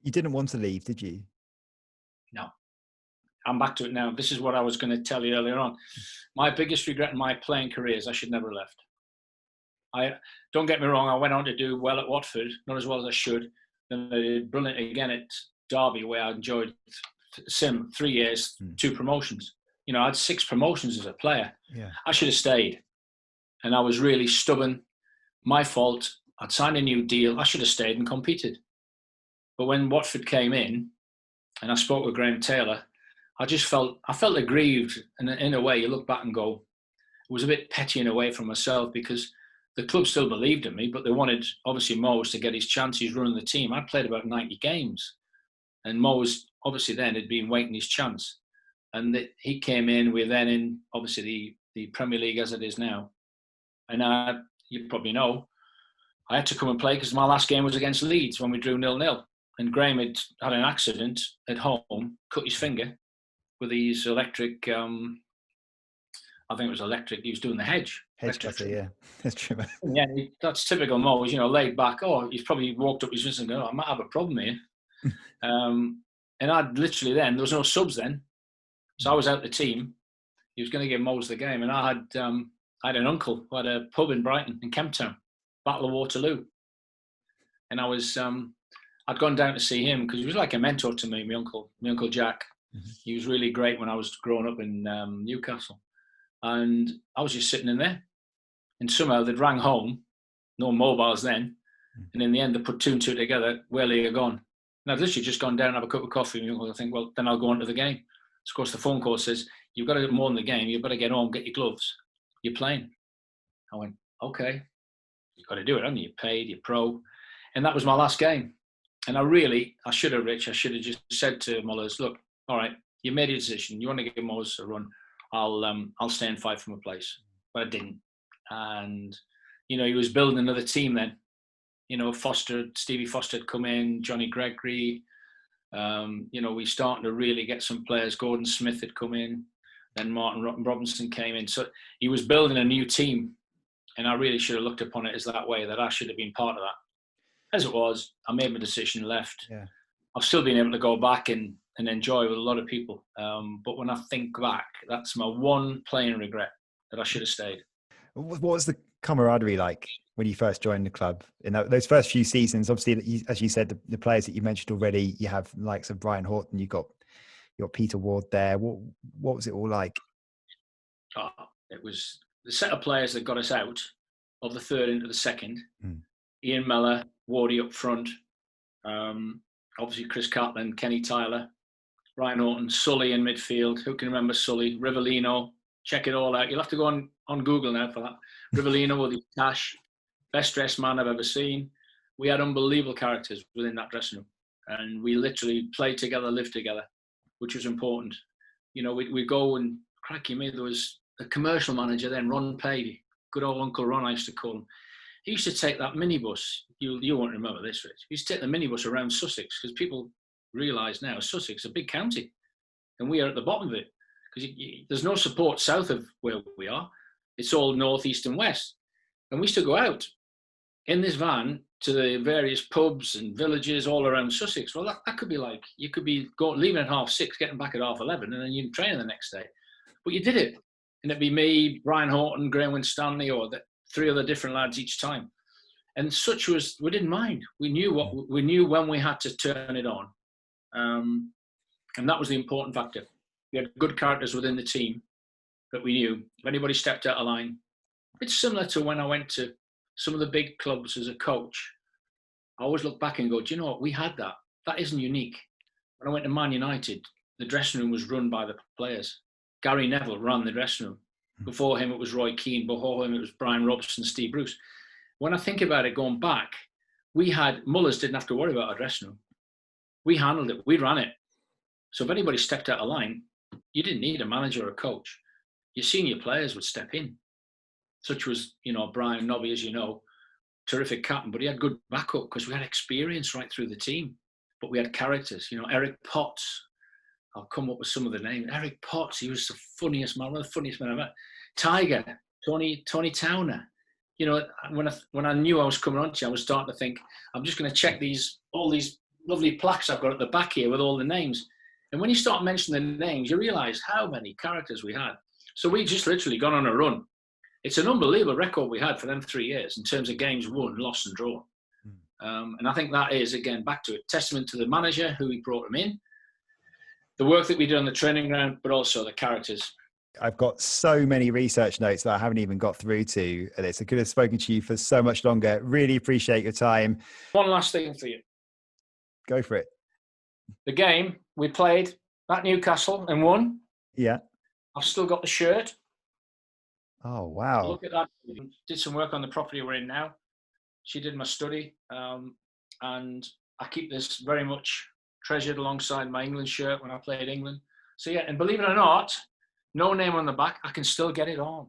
You didn't want to leave, did you? No. I'm back to it now. This is what I was going to tell you earlier on. My biggest regret in my playing career is I should never have left. Don't get me wrong, I went on to do well at Watford, not as well as I should. Then I did brilliant again at Derby, where I enjoyed 3 years, 2 promotions. You know, I had 6 promotions as a player. Yeah. I should have stayed. And I was really stubborn. My fault. I'd signed a new deal. I should have stayed and competed. But when Watford came in, and I spoke with Graham Taylor, I felt aggrieved. And in a way, you look back and go, it was a bit petty in a way for myself, because the club still believed in me, but they wanted, obviously, Mo's to get his chance. He's running the team. I'd played about 90 games. And Mo's, obviously, then had been waiting his chance. And he came in. We're then in, obviously, the Premier League as it is now. And you probably know, I had to come and play because my last game was against Leeds when we drew 0-0. And Graham had an accident at home, cut his finger with his electric, I think it was electric. He was doing the hedge. Hedge cutter, yeah. That's true. Yeah, that's typical Mo. You know, laid back. Oh, he's probably walked up his wrist and go, oh, I might have a problem here. And I'd literally there was no subs then. So I was out the team. He was going to give Mo's the game. And I had an uncle who had a pub in Brighton, in Kemptown, Battle of Waterloo. And I'd gone down to see him because he was like a mentor to me, my uncle Jack. Mm-hmm. He was really great when I was growing up in Newcastle. And I was just sitting in there. And somehow they'd rang home, no mobiles then. And in the end, they put 2 and 2 together, where are you gone? And I'd literally just gone down and have a cup of coffee. And I think, well, then I'll go on to the game. So of course, the phone call says, you've got to do more than the game. You've got to get home, get your gloves. You're playing. I went, okay. You've got to do it, haven't you? You're paid, you're pro. And that was my last game. And I should have, Rich, I should have just said to Mullers, look, all right, you made a decision. You want to give Mullers a run. I'll stay and fight for my place. But I didn't. And, you know, he was building another team then. You know, Stevie Foster had come in, Johnny Gregory. You know, we starting to really get some players. Gordon Smith had come in. Then Martin Robinson came in. So he was building a new team. And I really should have looked upon it as that way, that I should have been part of that. As it was, I made my decision, left. Yeah. I've still been able to go back and enjoy with a lot of people. But when I think back, that's my one playing regret, that I should have stayed. What was the camaraderie like when you first joined the club? In those first few seasons, obviously, as you said, the players that you mentioned already, you have likes of Brian Horton, you got Peter Ward there. What was it all like? It was the set of players that got us out of the third into the second. Ian Mellor, Wardy up front. Obviously, Chris Catlin, Kenny Tyler, Brian Horton, Sully in midfield. Who can remember Sully? Rivellino. Check it all out. You'll have to go on Google now for that. Rivellino with his cash. Best dressed man I've ever seen. We had unbelievable characters within that dressing room. And we literally played together, lived together, which was important. You know, we'd go and, cracky me, there was a commercial manager then, Ron Pavey. Good old Uncle Ron, I used to call him. He used to take that minibus. You won't remember this, Rich. He used to take the minibus around Sussex, because people realise now Sussex is a big county. And we are at the bottom of it. Because there's no support south of where we are. It's all north, east and west. And we used to go out in this van to the various pubs and villages all around Sussex. Well, that could be like, you could be leaving at 6:30, getting back at 11:30, and then you're training the next day. But you did it. And it'd be me, Brian Horton, Graham Winstanley, or the 3 other different lads each time. And such was, we didn't mind. We knew when we had to turn it on. And that was the important factor. We had good characters within the team that we knew. If anybody stepped out of line, it's similar to when I went to some of the big clubs as a coach. I always look back and go, do you know what? We had that. That isn't unique. When I went to Man United, the dressing room was run by the players. Gary Neville ran the dressing room. Before him, it was Roy Keane. Before him, it was Brian Robson, Steve Bruce. When I think about it going back, Mullers didn't have to worry about our dressing room. We handled it. We ran it. So if anybody stepped out of line, you didn't need a manager or a coach. Your senior players would step in. Such was, you know, Brian Nobby, as you know, terrific captain, but he had good backup because we had experience right through the team. But we had characters, you know, Eric Potts. I'll come up with some of the names. Eric Potts, he was the funniest man, one of the funniest men I've met. Tiger, Tony Towner. You know, when I knew I was coming on to you, I was starting to think, I'm just going to check all these lovely plaques I've got at the back here with all the names. And when you start mentioning the names, you realise how many characters we had. So we just literally gone on a run. It's an unbelievable record we had for them 3 years in terms of games won, lost and drawn. And I think that is, again, back to it, testament to the manager, who he brought him in, the work that we did on the training ground, but also the characters. I've got so many research notes that I haven't even got through to this. I could have spoken to you for so much longer. Really appreciate your time. One last thing for you. Go for it. The game we played at Newcastle and won. Yeah. I've still got the shirt. Oh, wow. Look at that. Did some work on the property we're in now. She did my study. And I keep this very much treasured alongside my England shirt when I played England. So yeah, and believe it or not, no name on the back, I can still get it on.